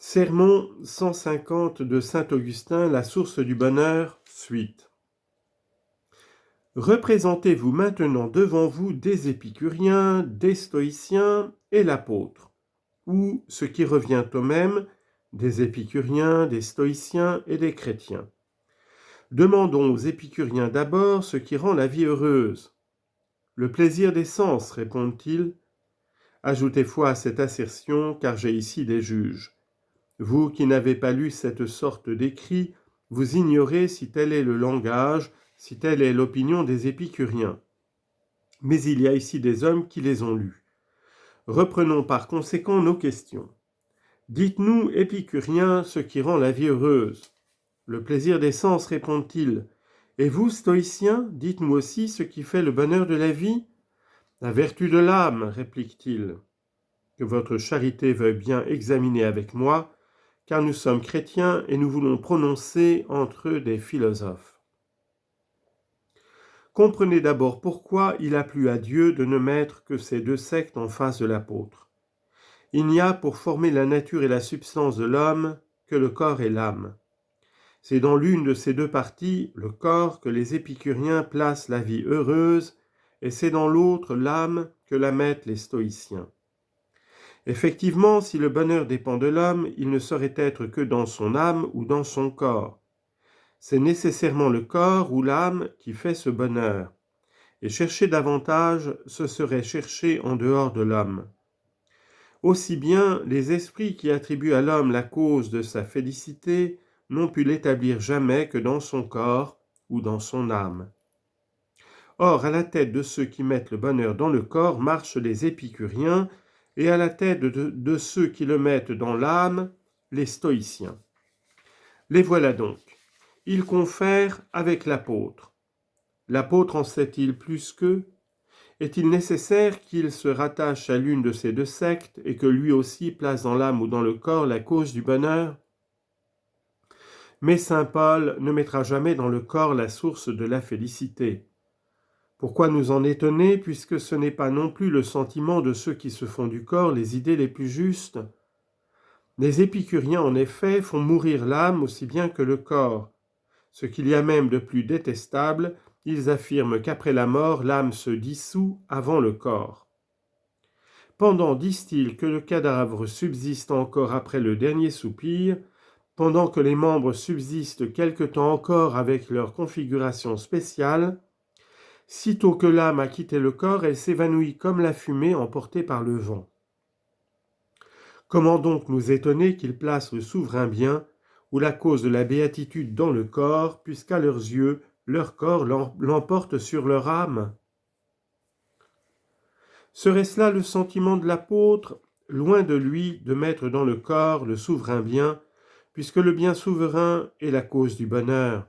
Sermon 150 de saint Augustin, la source du bonheur, suite. Représentez-vous maintenant devant vous des épicuriens, des stoïciens et l'apôtre, ou, ce qui revient au même, des épicuriens, des stoïciens et des chrétiens. Demandons aux épicuriens d'abord ce qui rend la vie heureuse. Le plaisir des sens, répondent-ils. Ajoutez foi à cette assertion, car j'ai ici des juges. Vous qui n'avez pas lu cette sorte d'écrit, vous ignorez si tel est le langage, si telle est l'opinion des épicuriens. Mais il y a ici des hommes qui les ont lus. Reprenons par conséquent nos questions. Dites-nous, épicuriens, ce qui rend la vie heureuse. Le plaisir des sens, répondent-ils. Et vous, stoïciens, dites-nous aussi ce qui fait le bonheur de la vie. La vertu de l'âme, réplique-t-il. Que votre charité veuille bien examiner avec moi, car nous sommes chrétiens et nous voulons prononcer entre eux des philosophes. Comprenez d'abord pourquoi il a plu à Dieu de ne mettre que ces deux sectes en face de l'apôtre. Il n'y a pour former la nature et la substance de l'homme que le corps et l'âme. C'est dans l'une de ces deux parties, le corps, que les épicuriens placent la vie heureuse, et c'est dans l'autre, l'âme, que la mettent les stoïciens. Effectivement, si le bonheur dépend de l'homme, il ne saurait être que dans son âme ou dans son corps. C'est nécessairement le corps ou l'âme qui fait ce bonheur. Et chercher davantage, ce serait chercher en dehors de l'homme. Aussi bien, les esprits qui attribuent à l'homme la cause de sa félicité n'ont pu l'établir jamais que dans son corps ou dans son âme. Or, à la tête de ceux qui mettent le bonheur dans le corps marchent les épicuriens, et à la tête de ceux qui le mettent dans l'âme, les stoïciens. Les voilà donc. Ils confèrent avec l'apôtre. L'apôtre en sait-il plus qu'eux? Est-il nécessaire qu'il se rattache à l'une de ces deux sectes et que lui aussi place dans l'âme ou dans le corps la cause du bonheur? Mais saint Paul ne mettra jamais dans le corps la source de la félicité. Pourquoi nous en étonner, puisque ce n'est pas non plus le sentiment de ceux qui se font du corps les idées les plus justes? Les épicuriens, en effet, font mourir l'âme aussi bien que le corps. Ce qu'il y a même de plus détestable, ils affirment qu'après la mort, l'âme se dissout avant le corps. Pendant, disent-ils, que le cadavre subsiste encore après le dernier soupir, pendant que les membres subsistent quelque temps encore avec leur configuration spéciale, sitôt que l'âme a quitté le corps, elle s'évanouit comme la fumée emportée par le vent. Comment donc nous étonner qu'ils placent le souverain bien ou la cause de la béatitude dans le corps, puisqu'à leurs yeux, leur corps l'emporte sur leur âme? Serait-ce là le sentiment de l'apôtre, loin de lui de mettre dans le corps le souverain bien, puisque le bien souverain est la cause du bonheur?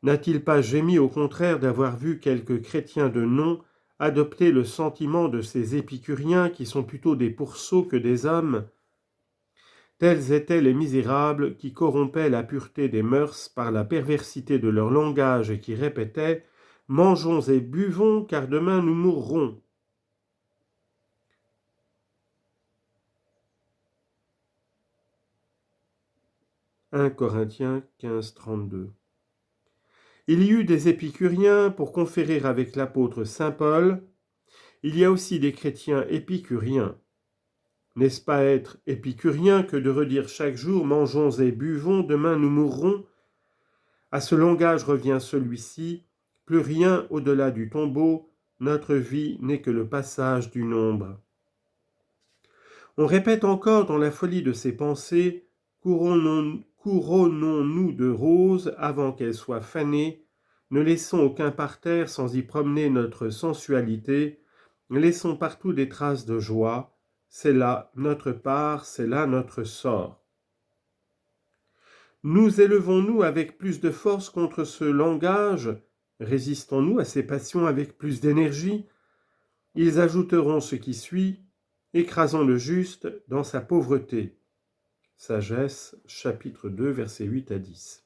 N'a-t-il pas gémi au contraire d'avoir vu quelques chrétiens de nom adopter le sentiment de ces épicuriens qui sont plutôt des pourceaux que des hommes? Tels étaient les misérables qui corrompaient la pureté des mœurs par la perversité de leur langage et qui répétaient « Mangeons et buvons, car demain nous mourrons ». 1 Corinthiens 15, 32. Il y eut des épicuriens pour conférer avec l'apôtre saint Paul. Il y a aussi des chrétiens épicuriens. N'est-ce pas être épicurien que de redire chaque jour « Mangeons et buvons, demain nous mourrons » À ce langage revient celui-ci, plus rien au-delà du tombeau, notre vie n'est que le passage du nombre. On répète encore dans la folie de ces pensées, couronnons-nous de roses avant qu'elles soient fanées, ne laissons aucun parterre sans y promener notre sensualité, laissons partout des traces de joie, c'est là notre part, c'est là notre sort. Nous élevons-nous avec plus de force contre ce langage? Résistons-nous à ces passions avec plus d'énergie? Ils ajouteront ce qui suit, écrasons le juste dans sa pauvreté. Sagesse, chapitre 2, versets 8 à 10.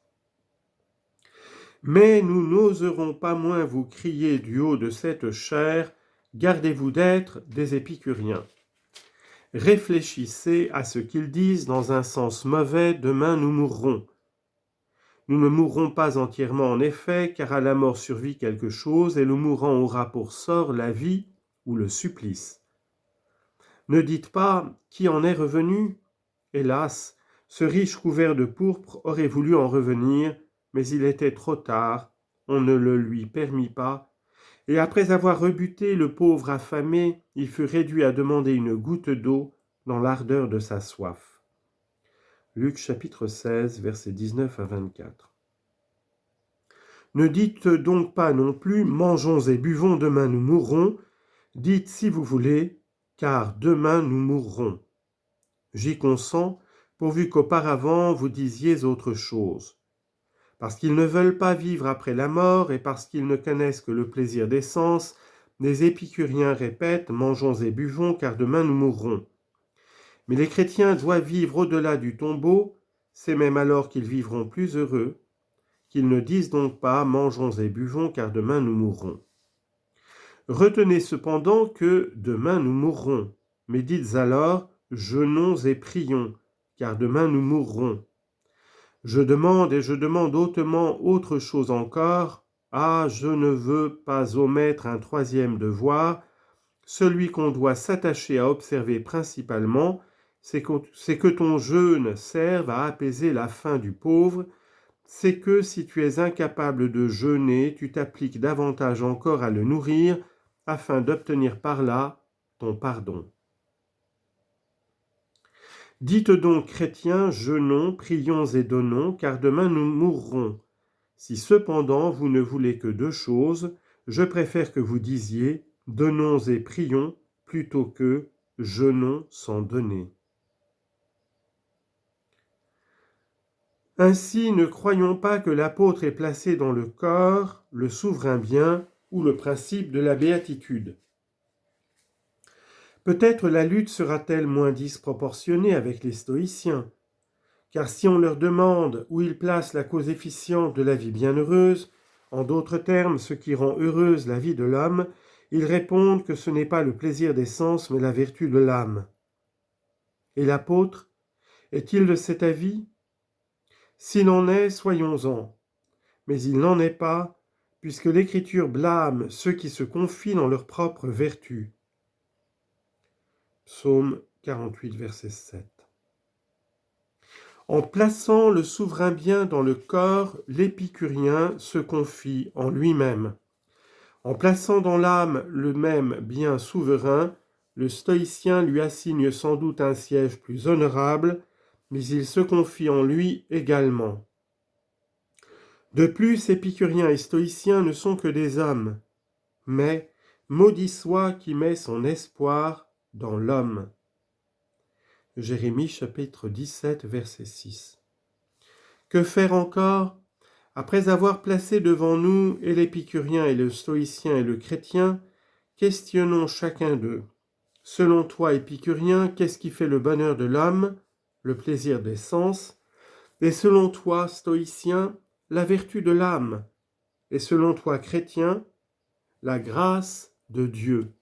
Mais nous n'oserons pas moins vous crier du haut de cette chair, gardez-vous d'être des épicuriens. Réfléchissez à ce qu'ils disent dans un sens mauvais, demain nous mourrons. Nous ne mourrons pas entièrement en effet, car à la mort survit quelque chose, et le mourant aura pour sort la vie ou le supplice. Ne dites pas qui en est revenu. Hélas, ce riche couvert de pourpre aurait voulu en revenir, mais il était trop tard, on ne le lui permit pas, et après avoir rebuté le pauvre affamé, il fut réduit à demander une goutte d'eau dans l'ardeur de sa soif. Luc chapitre 16, versets 19 à 24. Ne dites donc pas non plus « mangeons et buvons, demain nous mourrons », dites si vous voulez « car demain nous mourrons ». J'y consens, pourvu qu'auparavant vous disiez autre chose. Parce qu'ils ne veulent pas vivre après la mort et parce qu'ils ne connaissent que le plaisir des sens, les épicuriens répètent « mangeons et buvons, car demain nous mourrons ». Mais les chrétiens doivent vivre au-delà du tombeau, c'est même alors qu'ils vivront plus heureux, qu'ils ne disent donc pas « mangeons et buvons, car demain nous mourrons ». Retenez cependant que « demain nous mourrons », mais dites alors « jeûnons et prions, car demain nous mourrons ». Je demande et je demande hautement autre chose encore. Ah, je ne veux pas omettre un troisième devoir, celui qu'on doit s'attacher à observer principalement, c'est que ton jeûne serve à apaiser la faim du pauvre, c'est que si tu es incapable de jeûner, tu t'appliques davantage encore à le nourrir, afin d'obtenir par là ton pardon. Dites donc, chrétiens, jeûnons, prions et donnons, car demain nous mourrons. Si cependant vous ne voulez que deux choses, je préfère que vous disiez « donnons et prions » plutôt que « jeûnons sans donner ». Ainsi, ne croyons pas que l'apôtre ait placé dans le corps le souverain bien ou le principe de la béatitude. Peut-être la lutte sera-t-elle moins disproportionnée avec les stoïciens, car si on leur demande où ils placent la cause efficiente de la vie bienheureuse, en d'autres termes, ce qui rend heureuse la vie de l'homme, ils répondent que ce n'est pas le plaisir des sens, mais la vertu de l'âme. Et l'apôtre, est-il de cet avis ? S'il en est, soyons-en. Mais il n'en est pas, puisque l'Écriture blâme ceux qui se confient dans leur propre vertu. Psaume 48, verset 7. En plaçant le souverain bien dans le corps, l'épicurien se confie en lui-même. En plaçant dans l'âme le même bien souverain, le stoïcien lui assigne sans doute un siège plus honorable, mais il se confie en lui également. De plus, épicuriens et stoïciens ne sont que des hommes, mais maudit soit qui met son espoir dans l'homme. Jérémie chapitre 17, verset 6. Que faire encore ? Après avoir placé devant nous et l'épicurien et le stoïcien et le chrétien, questionnons chacun d'eux. Selon toi, épicurien, qu'est-ce qui fait le bonheur de l'homme ? Le plaisir des sens. Et selon toi, stoïcien, la vertu de l'âme. Et selon toi, chrétien, la grâce de Dieu.